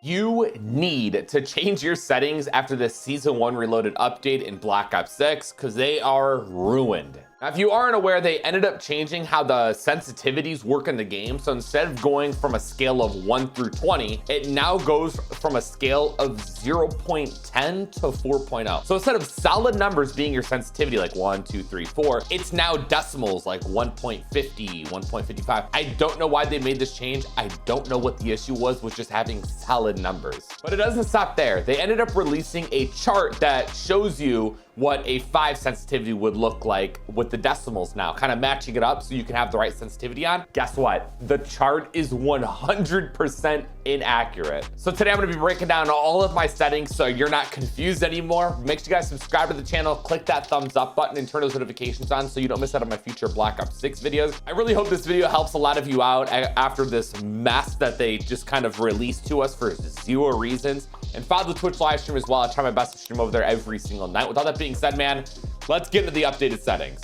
You need to change your settings after the Season 1 Reloaded update in Black Ops 6 because they are ruined. Now, if you aren't aware, they ended up changing how the sensitivities work in the game. So instead of going from a scale of 1 through 20, it now goes from a scale of 0.10 to 4.0. So instead of solid numbers being your sensitivity, like 1, 2, 3, 4, it's now decimals like 1.50, 1.55. I don't know why they made this change. I don't know what the issue was with just having solid numbers. But it doesn't stop there. They ended up releasing a chart that shows you what a 5 sensitivity would look like with the decimals now, kind of matching it up so you can have the right sensitivity on. Guess what? The chart is 100% inaccurate. So today I'm gonna be breaking down all of my settings so you're not confused anymore. Make sure you guys subscribe to the channel, click that thumbs up button and turn those notifications on so you don't miss out on my future Black Ops 6 videos. I really hope this video helps a lot of you out after this mess that they just kind of released to us for 0 reasons. And follow the Twitch live stream as well. I try my best to stream over there every single night. With all that being said, man, let's get into the updated settings.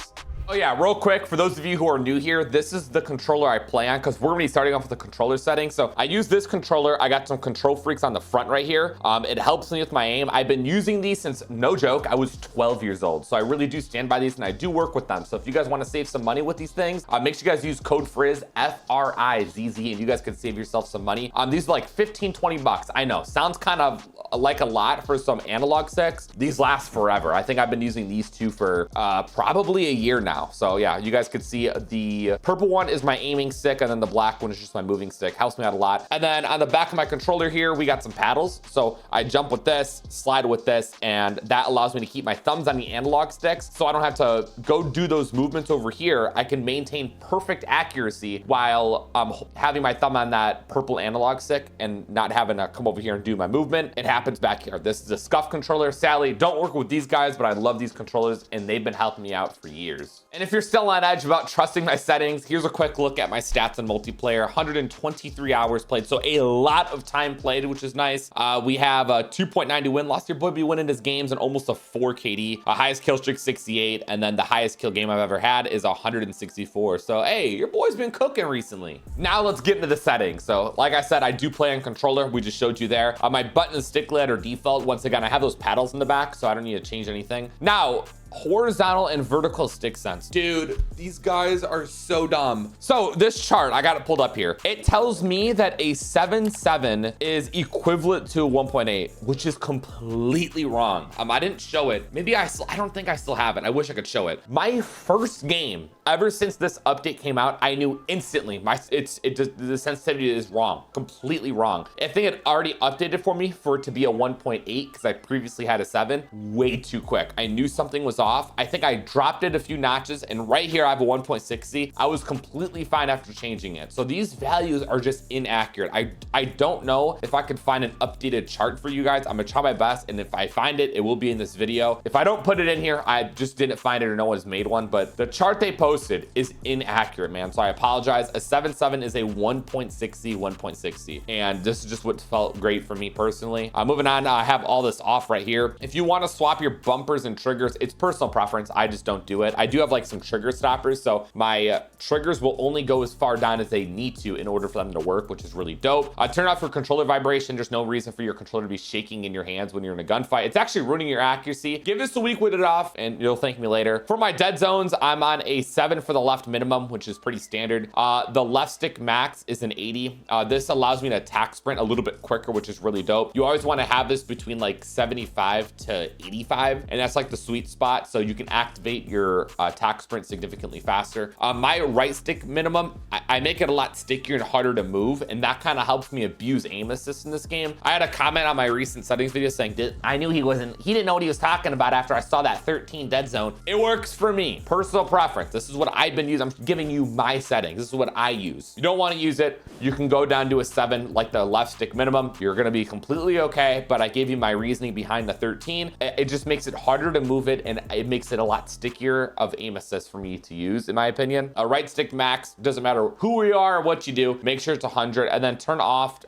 Oh yeah, real quick, for those of you who are new here, this is the controller I play on because we're gonna be starting off with the controller settings. So I use this controller. I got some control freaks on the front right here. It helps me with my aim. I've been using these since, no joke, I was 12 years old. So I really do stand by these and I do work with them. So if you guys wanna save some money with these things, make sure you guys use code FRIZZ, F-R-I-Z-Z, and you guys can save yourself some money. These are like 15, 20 bucks. I know, sounds kind of like a lot for some analog sticks. These last forever. I think I've been using these two for probably a year now. So yeah, you guys could see the purple one is my aiming stick and then the black one is just my moving stick. Helps me out a lot. And then on the back of my controller here, we got some paddles. So I jump with this, slide with this, and that allows me to keep my thumbs on the analog sticks. So I don't have to go do those movements over here. I can maintain perfect accuracy while having my thumb on that purple analog stick and not having to come over here and do my movement. It happens back here. This is a scuff controller. Sadly, don't work with these guys, but I love these controllers and they've been helping me out for years. And if you're still on edge about trusting my settings, here's a quick look at my stats in multiplayer. 123 hours played, so a lot of time played, which is nice. We have a 2.90 win loss. Your boy be winning his games and almost a 4 KD. Highest kill streak 68, and then the highest kill game I've ever had is 164. So hey, your boy's been cooking recently. Now let's get into the settings. So like I said, I do play on controller. We just showed you there. My button and stick lid are default. Once again, I have those paddles in the back, so I don't need to change anything. Now, horizontal and vertical stick sense. Dude, these guys are so dumb. So this chart, I got it pulled up here. It tells me that a 7.7 is equivalent to a 1.8, which is completely wrong. I didn't show it. Maybe I don't think I still have it. I wish I could show it. My first game, ever since this update came out, I knew instantly the sensitivity is wrong, completely wrong. I think it already updated for me for it to be a 1.8 because I previously had a 7. Way too quick. I knew something was off. I think I dropped it a few notches, and right here I have a 1.60. I was completely fine after changing it. So these values are just inaccurate. I don't know if I could find an updated chart for you guys. I'm gonna try my best, and if I find it, it will be in this video. If I don't put it in here, I just didn't find it or no one's made one, but the chart they posted is inaccurate, man. So I apologize. A 7.7 is a 1.60, 1.60, and this is just what felt great for me personally. Moving on, I have all this off right here. If you want to swap your bumpers and triggers, it's personal preference. I just don't do it. I do have like some trigger stoppers, so my triggers will only go as far down as they need to in order for them to work, which is really dope. Turn off your controller vibration. There's no reason for your controller to be shaking in your hands when you're in a gunfight. It's actually ruining your accuracy. Give this a week with it off and you'll thank me later. For my dead zones, I'm on a 7 for the left minimum, which is pretty standard. The left stick max is an 80. This allows me to attack sprint a little bit quicker, which is really dope. You always want to have this between like 75 to 85, and that's like the sweet spot, so you can activate your attack sprint significantly faster. My right stick minimum, I make it a lot stickier and harder to move, and that kind of helps me abuse aim assist in this game. I had a comment on my recent settings video saying that I knew he didn't know what he was talking about after I saw that 13 dead zone. It works for me. Personal preference. This is what I've been using. I'm giving you my settings. This is what I use. You don't want to use it, you can go down to a 7 like the left stick minimum. You're going to be completely okay, but I gave you my reasoning behind the 13. It just makes it harder to move it, and it makes it a lot stickier of aim assist for me to use, in my opinion. A right stick max, doesn't matter who we are or what you do, make sure it's 100, and then turn off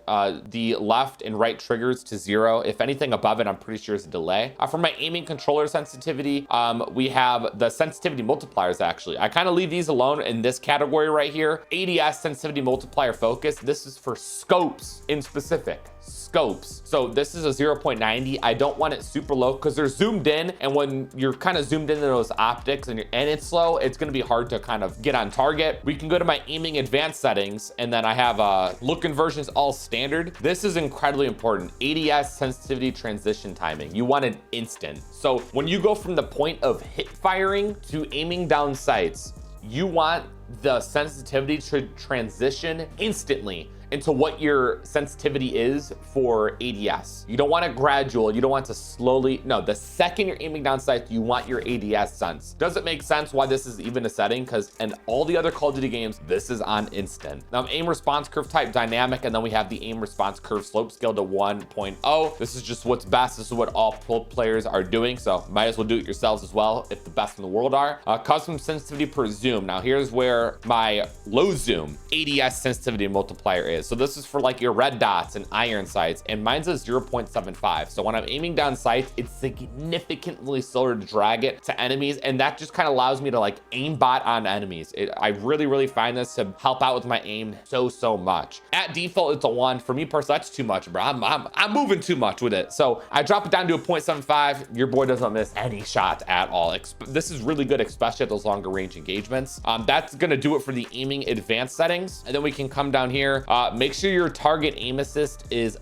the left and right triggers to 0. If anything above it, I'm pretty sure is a delay. For my aiming controller sensitivity, we have the sensitivity multipliers. Actually, I kind of leave these alone in this category right here. ADS sensitivity multiplier focus. This is for scopes in specific. scopes. So this is a 0.90. I don't want it super low because they're zoomed in, and when you're kind of zoomed into those optics and it's slow, it's going to be hard to kind of get on target. We can go to my aiming advanced settings, and then I have look conversions all standard. This is incredibly important. ADS sensitivity transition timing. You want it instant. So when you go from the point of hip firing to aiming down sights, you want the sensitivity to transition instantly into what your sensitivity is for ADS. You don't want it gradual. You don't want to slowly, no, the second you're aiming down sights, you want your ADS sense. Does it make sense why this is even a setting? Because in all the other Call of Duty games, this is on instant. Now aim response curve type dynamic, and then we have the aim response curve slope scale to 1.0. This is just what's best. This is what all pro players are doing. So might as well do it yourselves as well if the best in the world are. Custom sensitivity per zoom. Now here's where my low zoom ADS sensitivity multiplier is. So this is for like your red dots and iron sights, and mine's a 0.75. So when I'm aiming down sights, it's significantly slower to drag it to enemies, and that just kind of allows me to like aimbot on enemies. I really find this to help out with my aim so much. At default, it's a 1. For me personally, that's too much, bro. I'm moving too much with it. So I drop it down to a 0.75. Your boy doesn't miss any shots at all. This is really good, especially at those longer range engagements. That's gonna do it for the aiming advanced settings. And then we can come down here, make sure your target aim assist is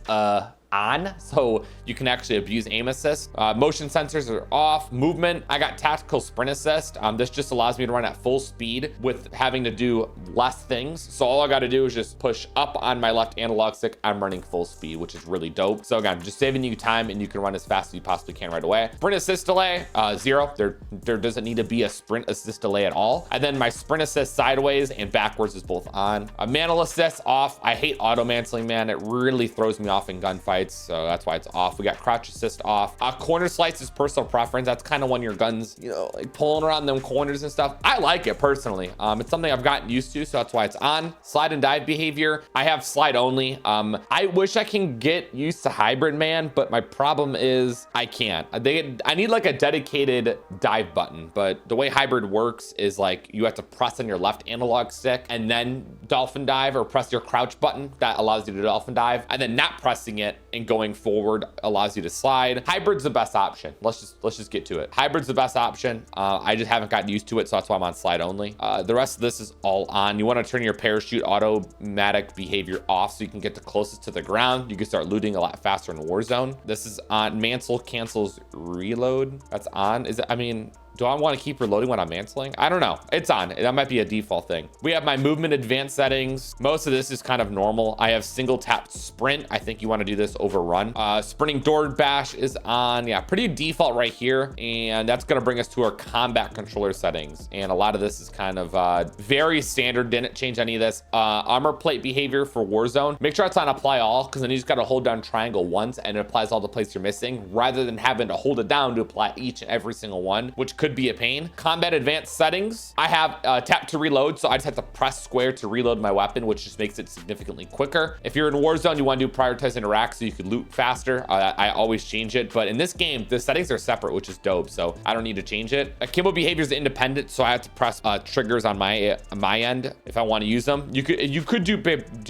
on, so you can actually abuse aim assist. Motion sensors are off. Movement, I got tactical sprint assist. This just allows me to run at full speed with having to do less things. So all I got to do is just push up on my left analog stick. I'm running full speed, which is really dope. So again, just saving you time, and you can run as fast as you possibly can right away. Sprint assist delay, 0. There doesn't need to be a sprint assist delay at all. And then my sprint assist sideways and backwards is both on. Mantle assist off. I hate auto mantling, man. It really throws me off in gunfights, so that's why it's off. We got crouch assist off. Corner slice is personal preference. That's kind of when your guns, you know, like pulling around them corners and stuff. I like it personally. It's something I've gotten used to, so that's why it's on. Slide and dive behavior, I have slide only. I wish I can get used to hybrid, man, but my problem is I can't. I need like a dedicated dive button, but the way hybrid works is like you have to press on your left analog stick and then dolphin dive, or press your crouch button that allows you to dolphin dive, and then not pressing it and going forward allows you to slide. Hybrid's the best option. Let's just get to it. Hybrid's the best option. I just haven't gotten used to it, so that's why I'm on slide only. The rest of this is all on. You want to turn your parachute automatic behavior off so you can get the closest to the ground. You can start looting a lot faster in Warzone. This is on. Mantle cancels reload. That's on. Is it? I mean, do I want to keep reloading when I'm mantling? I don't know. It's on. That might be a default thing. We have my movement advanced settings. Most of this is kind of normal. I have single tap sprint. I think you want to do this over run. Sprinting door bash is on. Yeah, pretty default right here. And that's going to bring us to our combat controller settings. And a lot of this is kind of very standard. Didn't change any of this. Armor plate behavior for Warzone. Make sure it's on apply all, because then you just got to hold down triangle once and it applies all the plates you're missing, rather than having to hold it down to apply each and every single one, which could be a pain. Combat advanced settings, I have tap to reload, so I just have to press square to reload my weapon, which just makes it significantly quicker. If you're in Warzone, you want to do prioritize interact so you can loot faster. I always change it, but in this game the settings are separate, which is dope, so I don't need to change it. Akimbo behavior is independent, so I have to press triggers on my end if I want to use them. You could do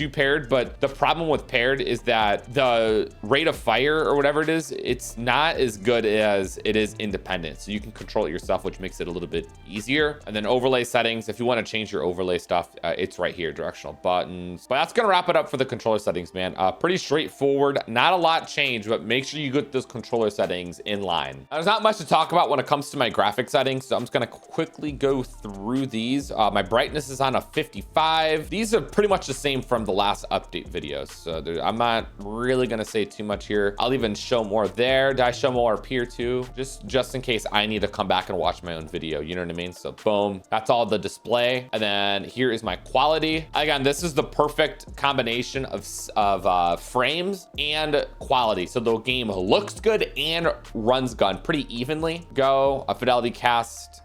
paired, but the problem with paired is that the rate of fire or whatever it is, it's not as good as it is independent, so you can control it yourself, which makes it a little bit easier. And then overlay settings, if you want to change your overlay stuff, it's right here, directional buttons. But that's gonna wrap it up for the controller settings, man. Pretty straightforward, not a lot changed, but make sure you get those controller settings in line. There's not much to talk about when it comes to my graphic settings, so I'm just gonna quickly go through these. My brightness is on a 55. These are pretty much the same from the last update videos, so I'm not really gonna say too much here. I'll even show more there. Did I show more up here too? Just in case I need to come back and watch my own video, you know what I mean? So boom, that's all the display. And then here is my quality. Again, this is the perfect combination of frames and quality, so the game looks good and runs gun pretty evenly. Go a fidelity cast.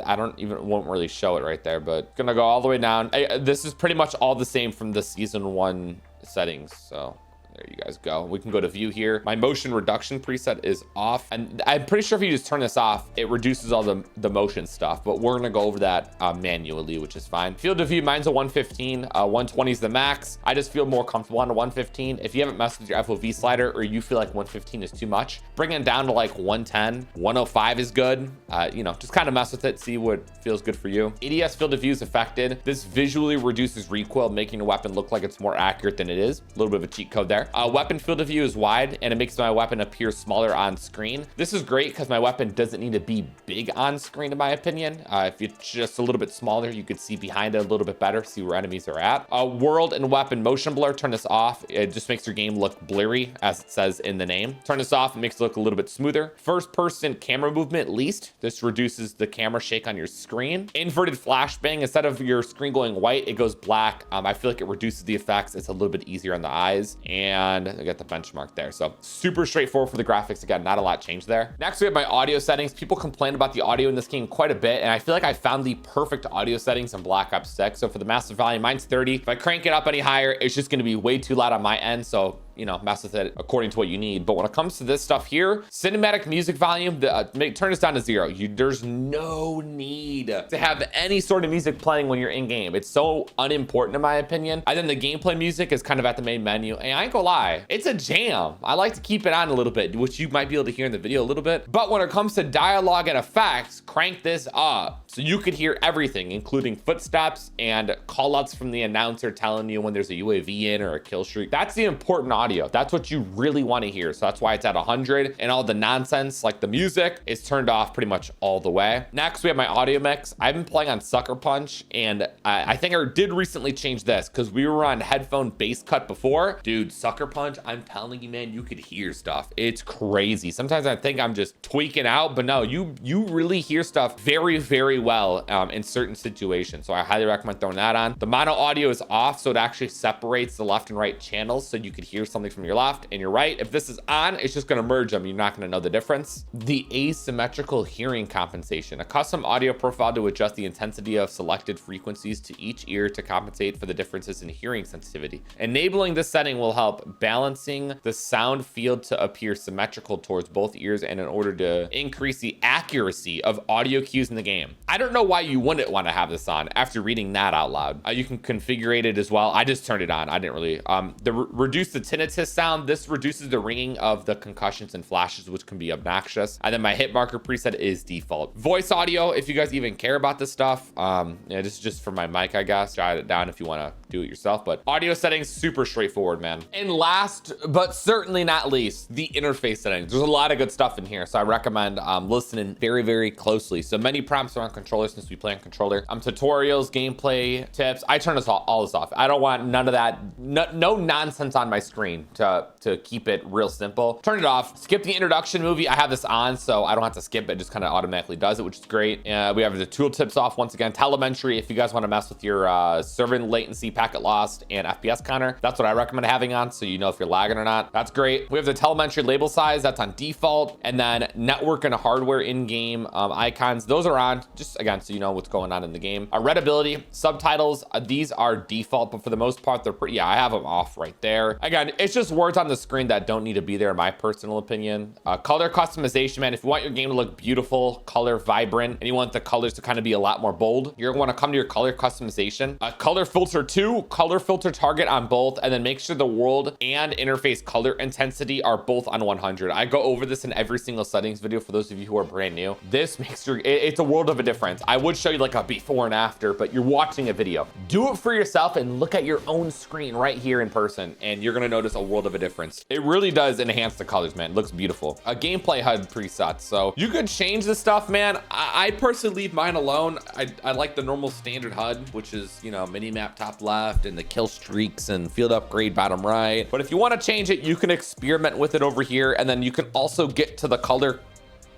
I won't really show it right there, but gonna go all the way down. This is pretty much all the same from the season 1 settings, so There you guys go. We can go to view here. My motion reduction preset is off. And I'm pretty sure if you just turn this off, it reduces all the motion stuff. But we're gonna go over that manually, which is fine. Field of view, mine's a 115. 120 is the max. I just feel more comfortable on a 115. If you haven't messed with your FOV slider or you feel like 115 is too much, bring it down to like 110. 105 is good. You know, just kind of mess with it, see what feels good for you. ADS field of view is affected. This visually reduces recoil, making a weapon look like it's more accurate than it is. A little bit of a cheat code there. Weapon field of view is wide, and it makes my weapon appear smaller on screen. This is great because my weapon doesn't need to be big on screen, in my opinion. If it's just a little bit smaller, you could see behind it a little bit better, see where enemies are at. World and weapon motion blur, turn this off. It just makes your game look blurry, as it says in the name. Turn this off, it makes it look a little bit smoother. First person camera movement least. This reduces the camera shake on your screen. Inverted flashbang, instead of your screen going white, it goes black. I feel like it reduces the effects. It's a little bit easier on the eyes, and I got the benchmark there. So super straightforward for the graphics. Again, not a lot changed there. Next, we have my audio settings. People complain about the audio in this game quite a bit, and I feel like I found the perfect audio settings in Black Ops 6. So for the master volume, mine's 30. If I crank it up any higher, it's just gonna be way too loud on my end. So, you know, mess with it according to what you need. But when it comes to this stuff here, cinematic music volume, turn this down to 0. There's no need to have any sort of music playing when you're in game. It's so unimportant in my opinion. And then the gameplay music is kind of at the main menu. And I ain't gonna lie, it's a jam. I like to keep it on a little bit, which you might be able to hear in the video a little bit. But when it comes to dialogue and effects, crank this up so you could hear everything, including footsteps and call outs from the announcer telling you when there's a UAV in or a kill streak. That's the important audio. That's what you really want to hear. So that's why it's at 100, and all the nonsense like the music is turned off pretty much all the way. Next, we have my audio mix. I've been playing on Sucker Punch, and I think I did recently change this because we were on headphone bass cut before. Dude, Sucker Punch, I'm telling you, man, you could hear stuff. It's crazy. Sometimes I think I'm just tweaking out, but no, you really hear stuff very, very well in certain situations. So I highly recommend throwing that on. The mono audio is off, so it actually separates the left and right channels, so you could hear something from your left and your right. If this is on, it's just going to merge them. You're not going to know the difference. The asymmetrical hearing compensation, a custom audio profile to adjust the intensity of selected frequencies to each ear to compensate for the differences in hearing sensitivity. Enabling this setting will help balancing the sound field to appear symmetrical towards both ears, and in order to increase the accuracy of audio cues in the game. I don't know why you wouldn't want to have this on after reading that out loud. You can configure it as well. I just turned it on. I didn't really reduce the tinnitus sound. This reduces the ringing of the concussions and flashes, which can be obnoxious. And then my hit marker preset is default. Voice audio, if you guys even care about this stuff, yeah, this is just for my mic, I guess. Jot it down if you want to do it yourself, but audio settings, super straightforward, man. And last but certainly not least, the interface settings. There's a lot of good stuff in here, so I recommend listening very, very closely. So many prompts around controllers, since we play on controller. Tutorials, gameplay tips. I turn all this off. I don't want none of that, no nonsense on my screen to keep it real simple. Turn it off. Skip the introduction movie. I have this on, so I don't have to skip it. It just kind of automatically does it, which is great. We have the tool tips off once again. Telemetry, if you guys want to mess with your server latency, packet lost, and FPS counter, that's what I recommend having on, so you know if you're lagging or not. That's great. We have the telemetry label size. That's on default. And then network and hardware in-game icons. Those are on, just again, so you know what's going on in the game. Readability, subtitles, these are default, but for the most part, they're pretty, yeah, I have them off right there. Again, it's just words on the screen that don't need to be there, in my personal opinion. Color customization, man. If you want your game to look beautiful, color vibrant, and you want the colors to kind of be a lot more bold, you're gonna want to come to your color customization. Color filter 2, color filter target on both, and then make sure the world and interface color intensity are both on 100. I go over this in every single settings video for those of you who are brand new. This makes your, it's a world of a difference. I would show you like a before and after, but you're watching a video. Do it for yourself and look at your own screen right here in person, and you're gonna notice a world of a difference. It really does enhance the colors, man. It looks beautiful. A gameplay HUD preset, so you could change this stuff, man. I personally leave mine alone. I like the normal standard HUD, which is, you know, mini map top left and the kill streaks and field upgrade bottom right. But if you want to change it, you can experiment with it over here, and then you can also get to the color.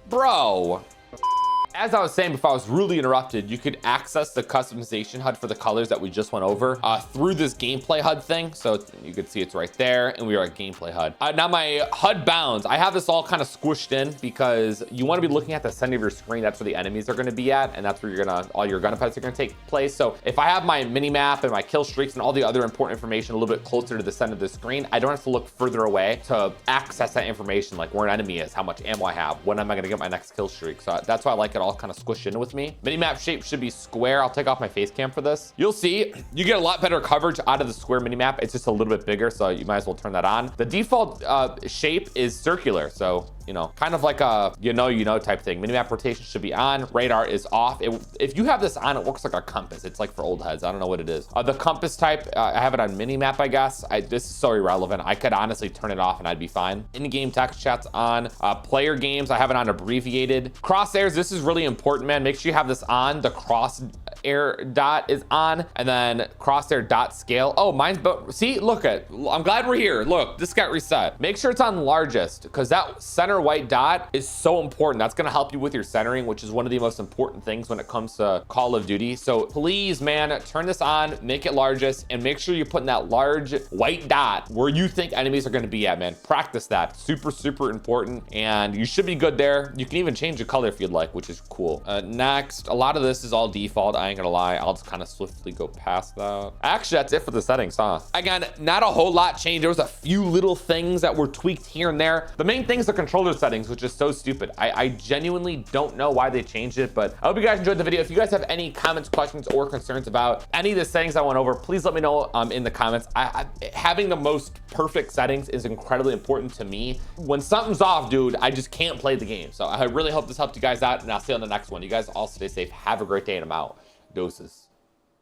Bro, as I was saying before I was really interrupted, you could access the customization HUD for the colors that we just went over through this gameplay HUD thing. So you can see it's right there, and we are at gameplay HUD. Now my HUD bounds, I have this all kind of squished in because you want to be looking at the center of your screen. That's where the enemies are going to be at, and that's where all your gun effects are going to take place. So if I have my mini map and my kill streaks and all the other important information a little bit closer to the center of the screen, I don't have to look further away to access that information, like where an enemy is, how much ammo I have, when am I going to get my next kill streak. So that's why I like it all kind of squished in with me. Minimap shape should be square. I'll take off my face cam for this. You'll see you get a lot better coverage out of the square minimap. It's just a little bit bigger, so you might as well turn that on. The default shape is circular, so you know, kind of like a you know type thing. Minimap rotation should be on. Radar is off. If you have this on, it works like a compass. It's like for old heads. I don't know what it is. The compass type, I have it on minimap, I guess. This is so irrelevant. I could honestly turn it off and I'd be fine. In-game text chat's on. Player games, I have it on abbreviated. Crosshairs, this is really important, man. Make sure you have this on. The crosshair dot is on, and then crosshair dot scale. Oh, mine's, but see, look at, I'm glad we're here. Look, this got reset. Make sure it's on largest, because that center white dot is so important. That's going to help you with your centering, which is one of the most important things when it comes to Call of Duty. So please, man, turn this on, make it largest, and make sure you're putting that large white dot where you think enemies are going to be at, man. Practice that. Super, super important, and you should be good there. You can even change the color if you'd like, which is cool. Next, a lot of this is all default. I ain't gonna lie. I'll just kind of swiftly go past that. Actually, that's it for the settings, huh? Again, not a whole lot changed. There was a few little things that were tweaked here and there. The main thing is the controller settings, which is so stupid. I genuinely don't know why they changed it, but I hope you guys enjoyed the video. If you guys have any comments, questions, or concerns about any of the settings I went over, please let me know in the comments. Having the most perfect settings is incredibly important to me. When something's off, dude, I just can't play the game. So I really hope this helped you guys out, and I'll see you on the next one. You guys all stay safe. Have a great day, and I'm out. Doses.